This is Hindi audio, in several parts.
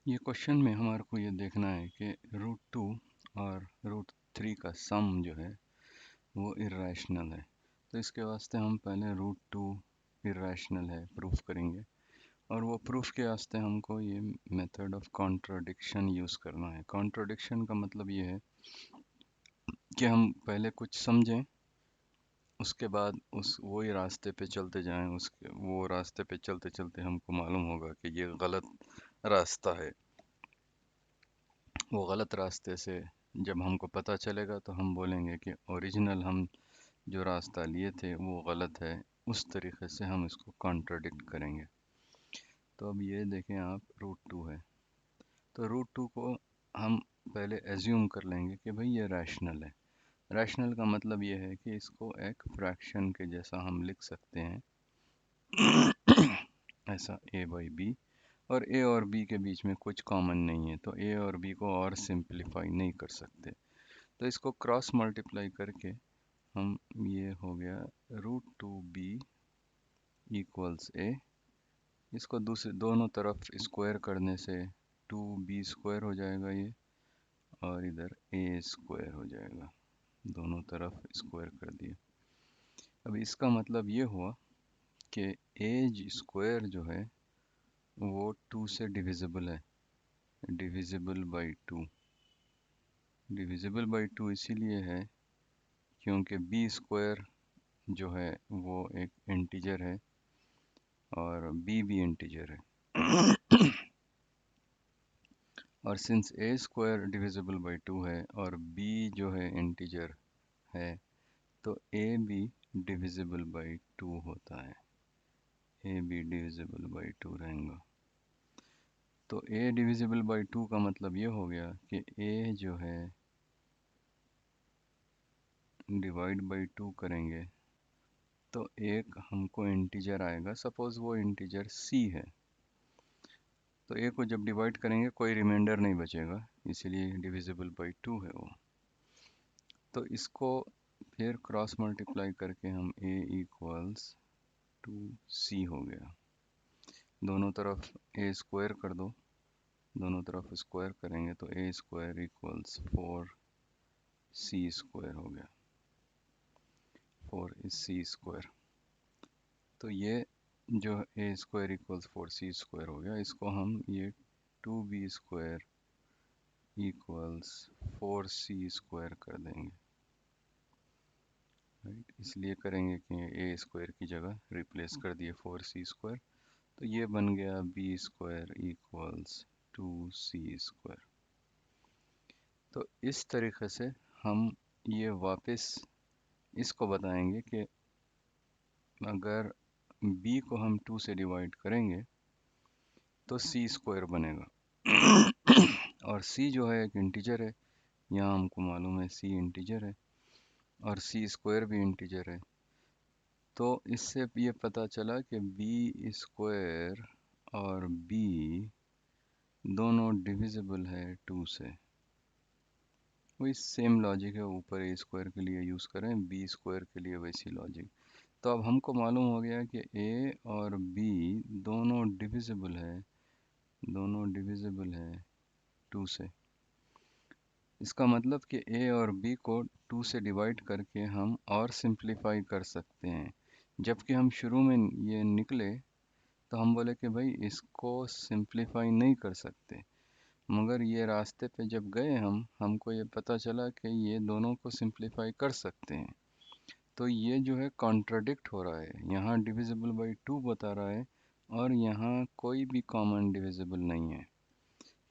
ये क्वेश्चन में हमारे को ये देखना है कि रूट टू और रूट थ्री का सम जो है वो इर्रेशनल है। तो इसके वास्ते हम पहले रूट टू इर्रेशनल है प्रूफ करेंगे, और वो प्रूफ के वास्ते हमको ये मेथड ऑफ कॉन्ट्रडिक्शन यूज़ करना है। कॉन्ट्रडिक्शन का मतलब ये है कि हम पहले कुछ समझें, उसके बाद उस वही रास्ते पे चलते जाएं, उसके वो रास्ते पे चलते चलते हमको मालूम होगा कि ये गलत रास्ता है। वो गलत रास्ते से जब हमको पता चलेगा तो हम बोलेंगे कि ओरिजिनल हम जो रास्ता लिए थे वो गलत है। उस तरीके से हम इसको कॉन्ट्रडिक्ट करेंगे। तो अब ये देखें आप, रूट टू है, तो रूट टू को हम पहले एज्यूम कर लेंगे कि भाई ये रैशनल है। रैशनल का मतलब ये है कि इसको एक फ्रैक्शन के जैसा हम लिख सकते हैं ऐसा a बाई बी, और a और b के बीच में कुछ कॉमन नहीं है, तो a और b को और सिंप्लीफाई नहीं कर सकते। तो इसको क्रॉस मल्टीप्लाई करके हम, ये हो गया root to be equals a. इसको दूसरे दोनों तरफ स्क्वायर करने से टू बी स्क्वायर हो जाएगा ये, और इधर ए स्क्वायर हो जाएगा। दोनों तरफ स्क्वायर कर दिए। अब इसका मतलब ये हुआ कि ए स्क्वायर जो है वो टू से डिविजिबल है, divisible by two. Divisible by two इसीलिए है क्योंकि बी स्क्वायर जो है वो एक इंटीजर है और बी भी इंटीजर है। और since A square divisible by two है और बी जो है इंटीजर है, तो ए भी डिविजिबल बाई टू होता है। ए भी डिविजिबल बाई टू रहेगा। तो ए डिविजिबल बाई टू का मतलब ये हो गया कि ए जो है डिवाइड बाई टू करेंगे तो एक हमको इंटीजर आएगा। सपोज वो इंटीजर सी है, तो ए को जब डिवाइड करेंगे कोई रिमाइंडर नहीं बचेगा, इसीलिए डिविजिबल बाई टू है वो। तो इसको फिर क्रॉस मल्टीप्लाई करके हम a इक्वल्स टू सी हो गया। दोनों तरफ a स्क्वायर कर दो, दोनों तरफ स्क्वायर करेंगे तो a square equals four c square हो गया। Four is c square. तो ये जो a square equals four c square हो गया, इसको हम ये to b square equals four c square कर देंगे। राइट, इसलिए करेंगे कि ए स्क्वायर की जगह रिप्लेस कर दिए फोर सी स्क्वायर, तो ये बन गया b square equals to c square. तो इस तरीके से हम ये वापस इसको बताएंगे कि अगर b को हम टू से डिवाइड करेंगे तो सी स्क्वायर बनेगा। और c जो है एक इंटीजर है, यहाँ हमको मालूम है c इंटीजर है और सी स्क्वायर भी इंटीजर है। तो इससे ये पता चला कि बी स्क्वायर और b दोनों डिविजिबल है टू से। वही सेम लॉजिक है, ऊपर ए स्क्वायर के लिए यूज़ करें, बी स्क्वायर के लिए वैसी लॉजिक। तो अब हमको मालूम हो गया कि ए और बी दोनों डिविजिबल है, दोनों डिविजिबल है टू से। इसका मतलब कि ए और बी को टू से डिवाइड करके हम और सिंप्लीफाई कर सकते हैं। जबकि हम शुरू में ये निकले तो हम बोले कि भाई इसको सिंप्लीफाई नहीं कर सकते, मगर ये रास्ते पे जब गए हमको ये पता चला कि ये दोनों को सिंप्लीफाई कर सकते हैं। तो ये जो है कॉन्ट्रडिक्ट हो रहा है, यहाँ डिविजिबल बाई टू बता रहा है और यहाँ कोई भी कॉमन डिविजिबल नहीं है।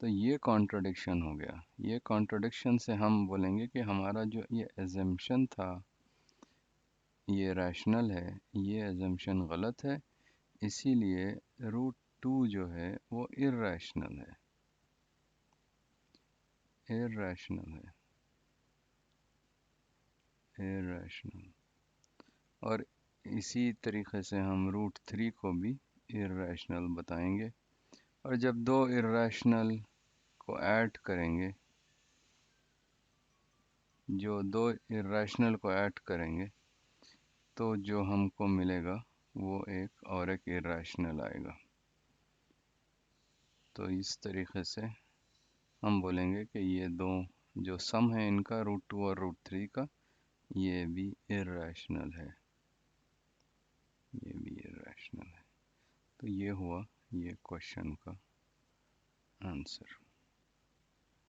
तो ये कॉन्ट्रडिक्शन हो गया। ये कॉन्ट्रडिक्शन से हम बोलेंगे कि हमारा जो ये एजम्पशन था ये रैशनल है, ये एजम्पशन गलत है, इसीलिए रूट टू जो है वो इर्रेशनल है, इर्रेशनल है, इर्रेशनल। और इसी तरीके से हम रूट थ्री को भी इर्रेशनल बताएंगे। और जब दो इर्रेशनल को ऐड करेंगे, जो दो इर्रेशनल को ऐड करेंगे तो जो हमको मिलेगा वो एक और एक इर्रेशनल आएगा। तो इस तरीके से हम बोलेंगे कि ये दो जो सम है इनका √2 और √3 का, ये भी इर्रेशनल है, ये भी इर्रेशनल है। तो ये हुआ ये क्वेश्चन का आंसर।